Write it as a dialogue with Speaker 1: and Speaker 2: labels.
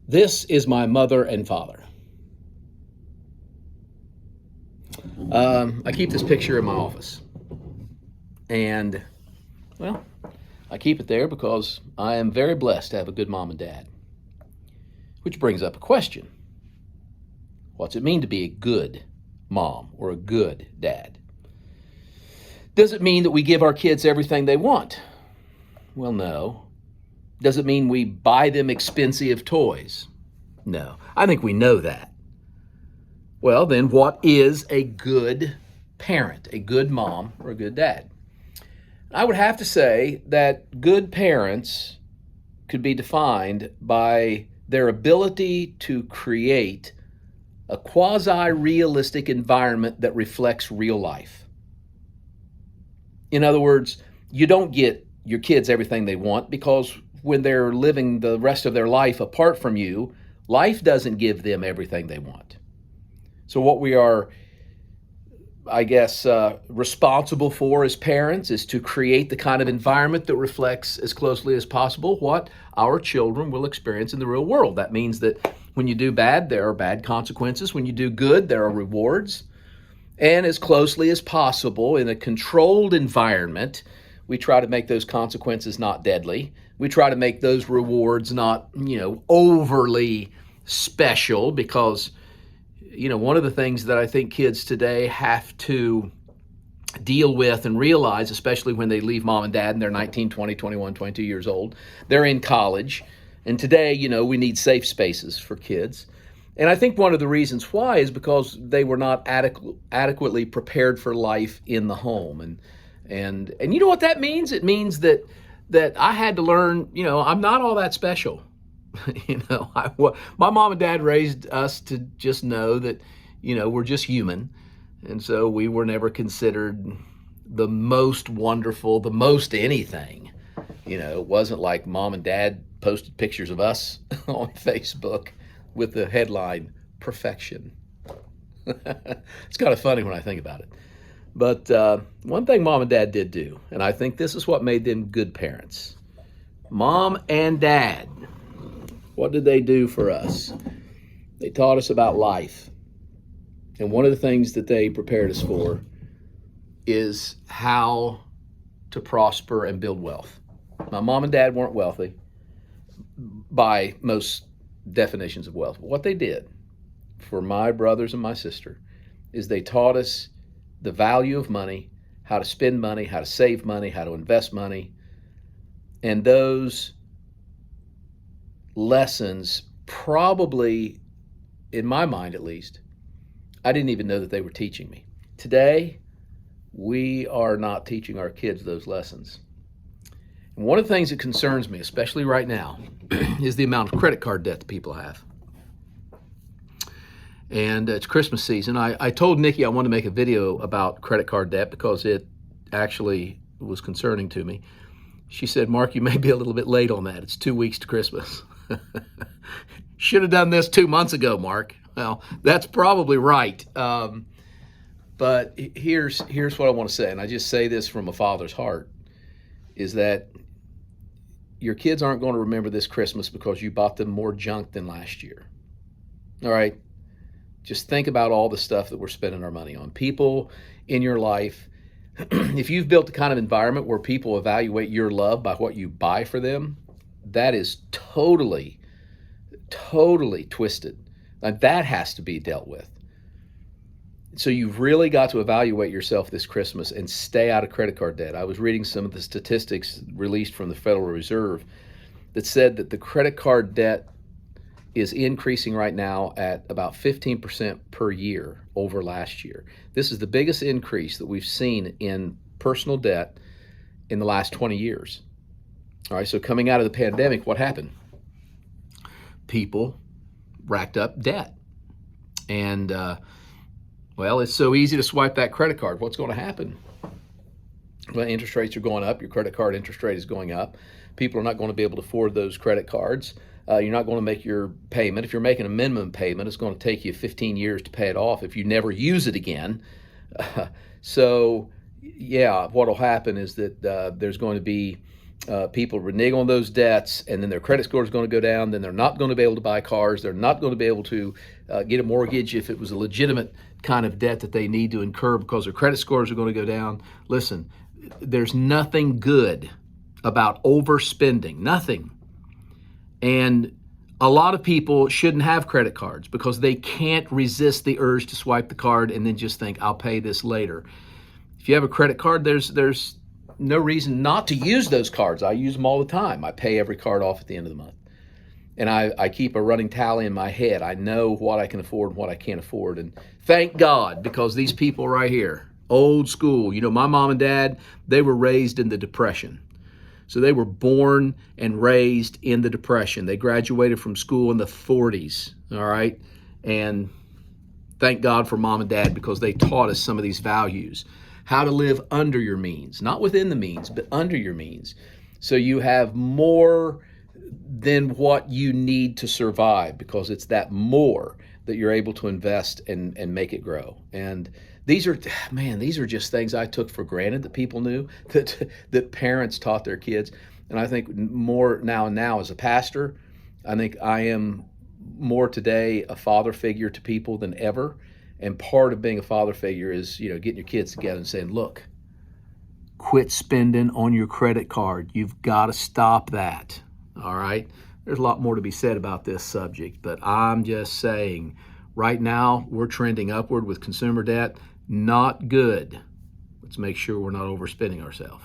Speaker 1: This is my mother and father. I keep this picture in my office. And, well, I keep it there because I am very blessed to have a good mom and dad. Which brings up a question. What's it mean to be a good mom or a good dad? Does it mean that we give our kids everything they want? Well, no. Does it mean we buy them expensive toys? No. I think we know that. Well, then what is a good parent, a good mom, or a good dad? I would have to say that good parents could be defined by their ability to create a quasi-realistic environment that reflects real life. In other words, you don't get your kids everything they want because when they're living the rest of their life apart from you, life doesn't give them everything they want. So what we are, I guess, responsible for as parents is to create the kind of environment that reflects as closely as possible what our children will experience in the real world. That means that when you do bad, there are bad consequences. When you do good, there are rewards. And as closely as possible in a controlled environment, we try to make those consequences not deadly. We try to make those rewards not, overly special because, one of the things that I think kids today have to deal with and realize, especially when they leave mom and dad and they're 19, 20, 21, 22 years old, they're in college. And today, we need safe spaces for kids. And I think one of the reasons why is because they were not adequately prepared for life in the home. And you know what that means? It means that I had to learn, I'm not all that special. My mom and dad raised us to just know that, we're just human. And so we were never considered the most wonderful, the most anything. It wasn't like mom and dad posted pictures of us on Facebook with the headline, perfection. It's kind of funny when I think about it. But one thing mom and dad did do, and I think this is what made them good parents. Mom and dad, what did they do for us? They taught us about life. And one of the things that they prepared us for is how to prosper and build wealth. My mom and dad weren't wealthy by most definitions of wealth. What they did for my brothers and my sister is they taught us the value of money, how to spend money, how to save money, how to invest money. And those lessons probably, in my mind at least, I didn't even know that they were teaching me. Today, we are not teaching our kids those lessons. And one of the things that concerns me, especially right now, is the amount of credit card debt that people have. And it's Christmas season. I told Nikki I wanted to make a video about credit card debt because it actually was concerning to me. She said, Mark, you may be a little bit late on that. It's 2 weeks to Christmas. Should have done this 2 months ago, Mark. Well, that's probably right. But here's what I want to say, and I just say this from a father's heart, is that your kids aren't going to remember this Christmas because you bought them more junk than last year. All right? Just think about all the stuff that we're spending our money on. People in your life, if you've built the kind of environment where people evaluate your love by what you buy for them, that is totally twisted. And that has to be dealt with. So you've really got to evaluate yourself this Christmas and stay out of credit card debt. I was reading some of the statistics released from the Federal Reserve that said that the credit card debt is increasing right now at about 15% per year over last year. This is the biggest increase that we've seen in personal debt in the last 20 years. All right, so coming out of the pandemic, what happened? People racked up debt. And, well, it's so easy to swipe that credit card. What's going to happen? Well, interest rates are going up. Your credit card interest rate is going up. People are not going to be able to afford those credit cards. You're not going to make your payment. If you're making a minimum payment, it's going to take you 15 years to pay it off if you never use it again. So, yeah, what will happen is that there's going to be people renege on those debts, and then their credit score is going to go down. Then they're not going to be able to buy cars. They're not going to be able to get a mortgage if it was a legitimate kind of debt that they need to incur because their credit scores are going to go down. Listen, there's nothing good about overspending, nothing. And a lot of people shouldn't have credit cards because they can't resist the urge to swipe the card and then just think, I'll pay this later. If you have a credit card, there's no reason not to use those cards. I use them all the time. I pay every card off at the end of the month. And I keep a running tally in my head. I know what I can afford and what I can't afford. And thank God, because these people right here, old school, my mom and dad, they were raised in the Depression. So they were born and raised in the Depression. They graduated from school in the 40s, all right? And thank God for mom and dad because they taught us some of these values. How to live under your means, not within the means, but under your means. So you have more than what you need to survive because it's that more that you're able to invest and make it grow. And these are just things I took for granted that people knew, that parents taught their kids. And I think more now as a pastor, I think I am more today a father figure to people than ever. And part of being a father figure is, getting your kids together and saying, look, quit spending on your credit card. You've got to stop that. All right. There's a lot more to be said about this subject, but I'm just saying right now we're trending upward with consumer debt. Not good. Let's make sure we're not overspending ourselves.